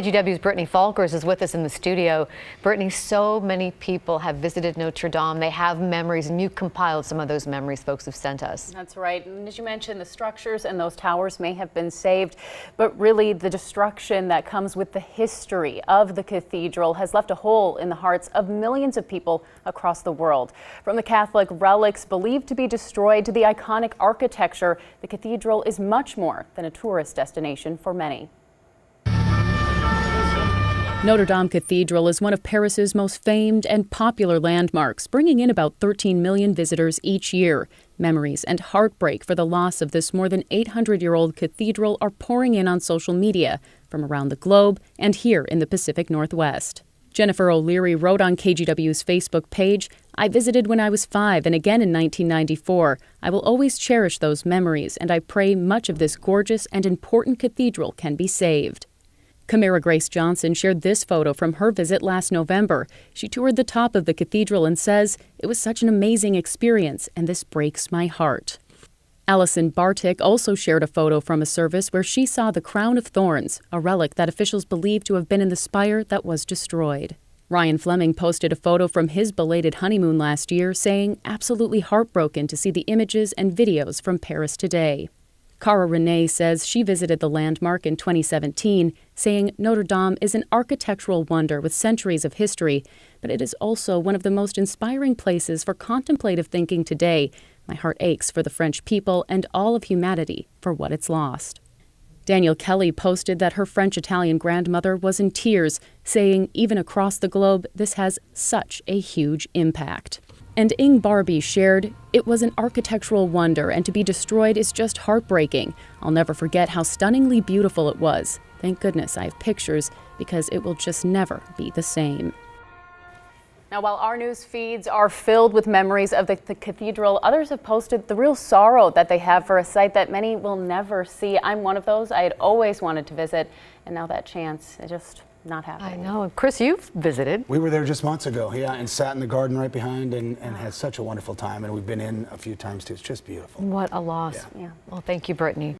KGW's Brittany Falkers is with us in the studio. Brittany, so many people have visited Notre Dame. They have memories, and you compiled some of those memories folks have sent us. That's right. And as you mentioned, the structures and those towers may have been saved, but really the destruction that comes with the history of the cathedral has left a hole in the hearts of millions of people across the world. From the Catholic relics believed to be destroyed to the iconic architecture, the cathedral is much more than a tourist destination for many. Notre Dame Cathedral is one of Paris's most famed and popular landmarks, bringing in about 13 million visitors each year. Memories and heartbreak for the loss of this more than 800-year-old cathedral are pouring in on social media from around the globe and here in the Pacific Northwest. Jennifer O'Leary wrote on KGW's Facebook page, "I visited when I was 5 and again in 1994. I will always cherish those memories, and I pray much of this gorgeous and important cathedral can be saved." Camara Grace Johnson shared this photo from her visit last November. She toured the top of the cathedral and says, "It was such an amazing experience, and this breaks my heart." Allison Bartik also shared a photo from a service where she saw the crown of thorns, a relic that officials believe to have been in the spire that was destroyed. Ryan Fleming posted a photo from his belated honeymoon last year, saying, "Absolutely heartbroken to see the images and videos from Paris today." Cara Renee says she visited the landmark in 2017, saying Notre Dame is an architectural wonder with centuries of history, but it is also one of the most inspiring places for contemplative thinking today. My heart aches for the French people and all of humanity for what it's lost. Danielle Kelly posted that her French-Italian grandmother was in tears, saying, "Even across the globe, this has such a huge impact." And Ing Barbie shared, "It was an architectural wonder, and to be destroyed is just heartbreaking. I'll never forget how stunningly beautiful it was. Thank goodness I have pictures, because it will just never be the same." Now, while our news feeds are filled with memories of the cathedral, others have posted the real sorrow that they have for a site that many will never see. I'm one of those. I had always wanted to visit, and now that chance is just not happening. I know. Chris, you've visited. We were there just months ago, yeah, and sat in the garden right behind and had such a wonderful time. And we've been in a few times too. It's just beautiful. What a loss. Yeah. Well, thank you, Brittany.